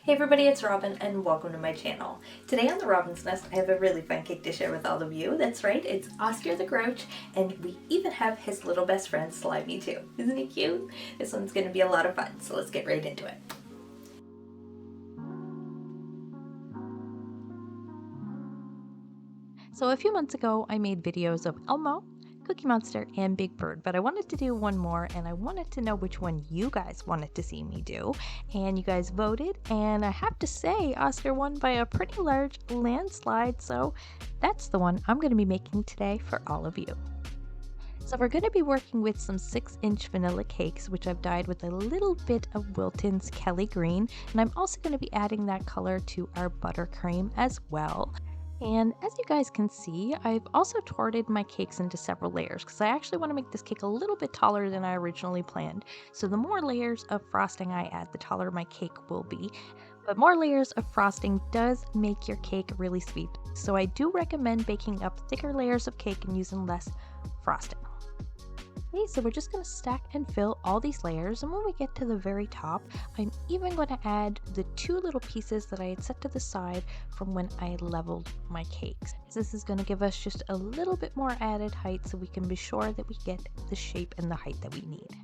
Hey everybody, it's Robyn and welcome to my channel. Today on the Robyn's Nest, I have a really fun cake to share with all of you. That's right, it's Oscar the Grouch, and we even have his little best friend Slimy too. Isn't he cute? This one's going to be a lot of fun, so let's get right into it. So a few months ago, I made videos of Elmo, Cookie Monster, and Big Bird, but I wanted to do one more, and I wanted to know which one you guys wanted to see me do, and you guys voted, and I have to say, Oscar won by a pretty large landslide, so that's the one I'm going to be making today for all of you. So we're going to be working with some 6-inch vanilla cakes, which I've dyed with a little bit of Wilton's Kelly Green, and I'm also going to be adding that color to our buttercream as well. And as you guys can see, I've also torted my cakes into several layers because I actually want to make this cake a little bit taller than I originally planned. So the more layers of frosting I add, the taller my cake will be. But more layers of frosting does make your cake really sweet. So I do recommend baking up thicker layers of cake and using less frosting. Okay, so we're just going to stack and fill all these layers, and when we get to the very top, I'm even going to add the 2 little pieces that I had set to the side from when I leveled my cakes. This is going to give us just a little bit more added height so we can be sure that we get the shape and the height that we need.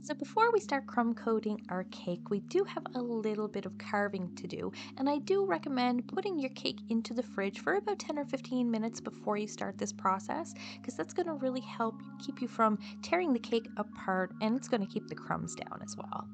So before we start crumb coating our cake, we do have a little bit of carving to do, and I do recommend putting your cake into the fridge for about 10 or 15 minutes before you start this process, because that's going to really help keep you from tearing the cake apart, and it's going to keep the crumbs down as well.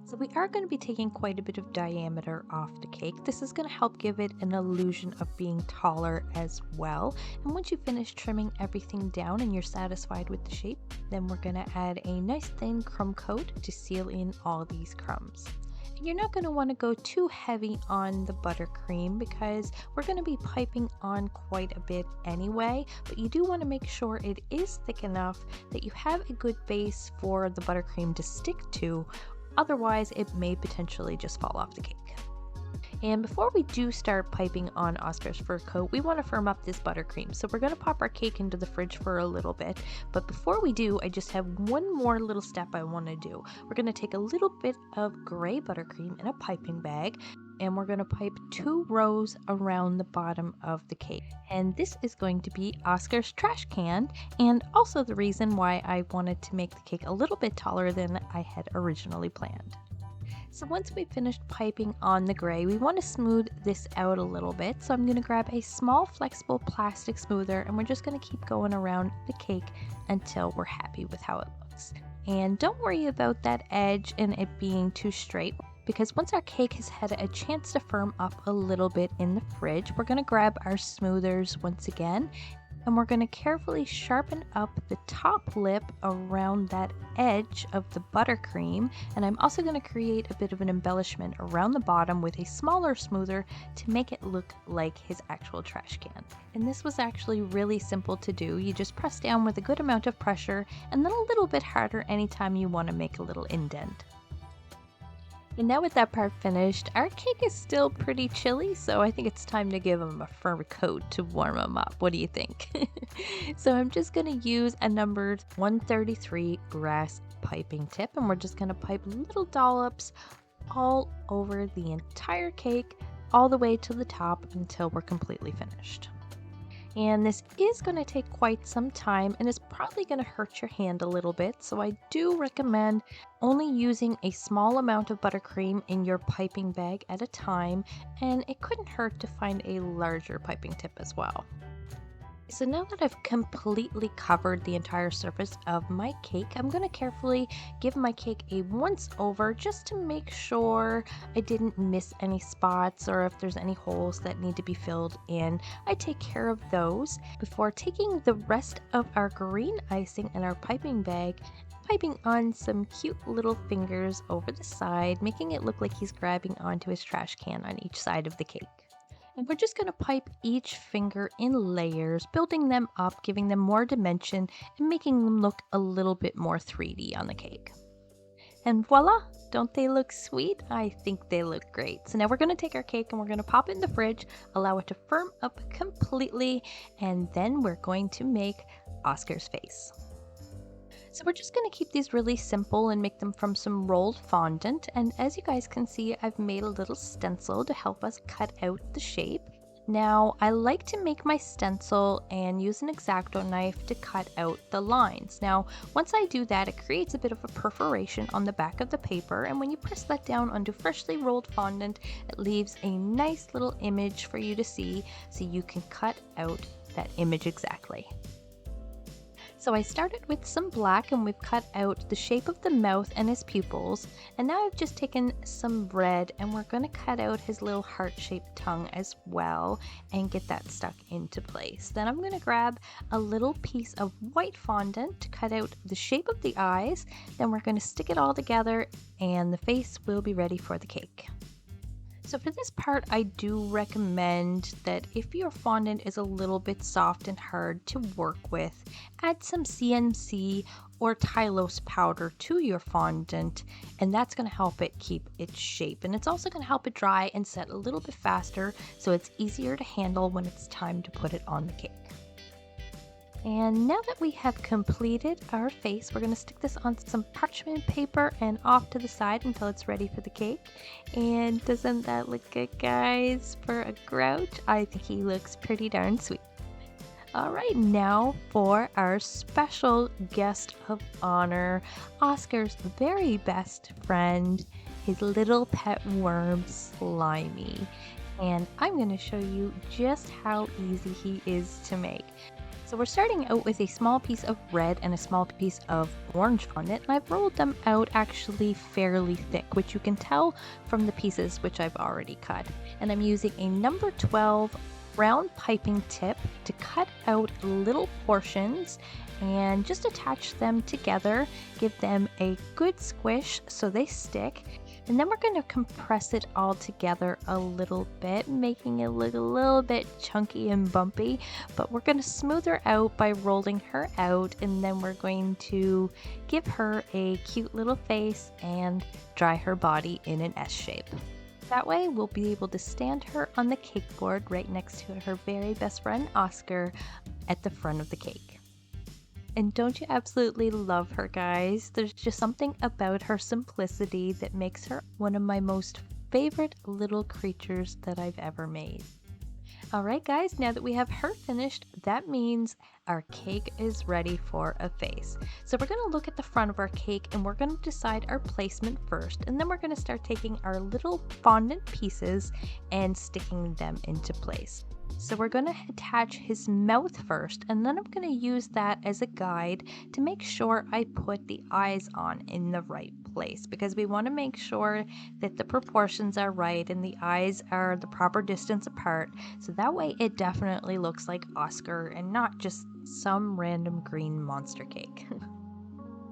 So we are going to be taking quite a bit of diameter off the cake. This is going to help give it an illusion of being taller as well. And once you finish trimming everything down and you're satisfied with the shape, then we're going to add a nice thin crumb coat to seal in all these crumbs. And you're not going to want to go too heavy on the buttercream because we're going to be piping on quite a bit anyway, but you do want to make sure it is thick enough that you have a good base for the buttercream to stick to. Otherwise, it may potentially just fall off the cake. And before we do start piping on Oscar's fur coat, we want to firm up this buttercream. So we're going to pop our cake into the fridge for a little bit. But before we do, I just have one more little step I want to do. We're going to take a little bit of gray buttercream in a piping bag, and we're going to pipe 2 rows around the bottom of the cake. And this is going to be Oscar's trash can, and also the reason why I wanted to make the cake a little bit taller than I had originally planned. So once we've finished piping on the gray, we want to smooth this out a little bit. So I'm going to grab a small flexible plastic smoother, and we're just going to keep going around the cake until we're happy with how it looks. And don't worry about that edge and it being too straight, because once our cake has had a chance to firm up a little bit in the fridge, we're going to grab our smoothers once again, and we're going to carefully sharpen up the top lip around that edge of the buttercream. And I'm also going to create a bit of an embellishment around the bottom with a smaller smoother to make it look like his actual trash can. And this was actually really simple to do. You just press down with a good amount of pressure and then a little bit harder anytime you want to make a little indent. And now with that part finished, our cake is still pretty chilly, so I think it's time to give them a fur coat to warm them up. What do you think? So I'm just going to use a numbered 133 grass piping tip, and we're just going to pipe little dollops all over the entire cake, all the way to the top until we're completely finished. And this is going to take quite some time and is probably going to hurt your hand a little bit, so I do recommend only using a small amount of buttercream in your piping bag at a time, and it couldn't hurt to find a larger piping tip as well. So now that I've completely covered the entire surface of my cake, I'm going to carefully give my cake a once over just to make sure I didn't miss any spots or if there's any holes that need to be filled in. I take care of those before taking the rest of our green icing in our piping bag, piping on some cute little fingers over the side, making it look like he's grabbing onto his trash can on each side of the cake. And we're just going to pipe each finger in layers, building them up, giving them more dimension, and making them look a little bit more 3D on the cake. And voila! Don't they look sweet? I think they look great. So now we're going to take our cake and we're going to pop it in the fridge, allow it to firm up completely, and then we're going to make Oscar's face. So we're just going to keep these really simple and make them from some rolled fondant. And as you guys can see, I've made a little stencil to help us cut out the shape. Now, I like to make my stencil and use an X-Acto knife to cut out the lines. Now, once I do that, it creates a bit of a perforation on the back of the paper, and when you press that down onto freshly rolled fondant, it leaves a nice little image for you to see, so you can cut out that image exactly. So I started with some black, and we've cut out the shape of the mouth and his pupils, and now I've just taken some red and we're going to cut out his little heart-shaped tongue as well and get that stuck into place. Then I'm going to grab a little piece of white fondant to cut out the shape of the eyes, then we're going to stick it all together and the face will be ready for the cake. So for this part, I do recommend that if your fondant is a little bit soft and hard to work with, add some CMC or Tylose powder to your fondant, and that's going to help it keep its shape. And it's also going to help it dry and set a little bit faster, so it's easier to handle when it's time to put it on the cake. And now that we have completed our face, we're going to stick this on some parchment paper and off to the side until it's ready for the cake. And doesn't that look good, guys? For a Grouch, I think he looks pretty darn sweet. Alright, now for our special guest of honor, Oscar's very best friend, his little pet worm, Slimy. And I'm going to show you just how easy he is to make. So we're starting out with a small piece of red and a small piece of orange fondant, and I've rolled them out actually fairly thick, which you can tell from the pieces which I've already cut. And I'm using a number 12 round piping tip to cut out little portions and just attach them together, give them a good squish so they stick. And then we're going to compress it all together a little bit, making it look a little bit chunky and bumpy. But we're going to smooth her out by rolling her out, and then we're going to give her a cute little face and dry her body in an S shape. That way we'll be able to stand her on the cake board right next to her very best friend Oscar at the front of the cake. And don't you absolutely love her, guys? There's just something about her simplicity that makes her one of my most favorite little creatures that I've ever made. Alright guys, now that we have her finished, that means our cake is ready for a face. So we're going to look at the front of our cake and we're going to decide our placement first, and then we're going to start taking our little fondant pieces and sticking them into place. So we're going to attach his mouth first, and then I'm going to use that as a guide to make sure I put the eyes on in the right place, because we want to make sure that the proportions are right and the eyes are the proper distance apart, so that way it definitely looks like Oscar and not just some random green monster cake.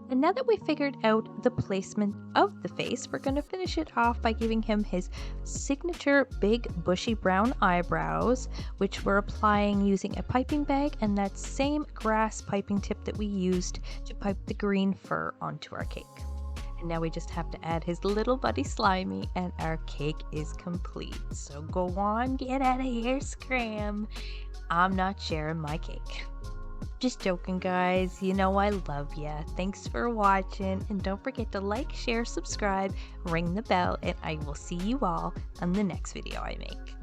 And now that we figured out the placement of the face, we're going to finish it off by giving him his signature big bushy brown eyebrows, which we're applying using a piping bag and that same grass piping tip that we used to pipe the green fur onto our cake. And now we just have to add his little buddy Slimy and our cake is complete. So go on, get out of here, Scram. I'm not sharing my cake. Just joking, guys. You know I love ya. Thanks for watching, and don't forget to like, share, subscribe, ring the bell, and I will see you all on the next video I make.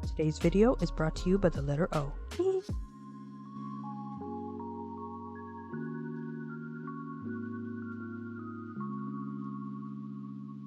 Today's video is brought to you by the letter O.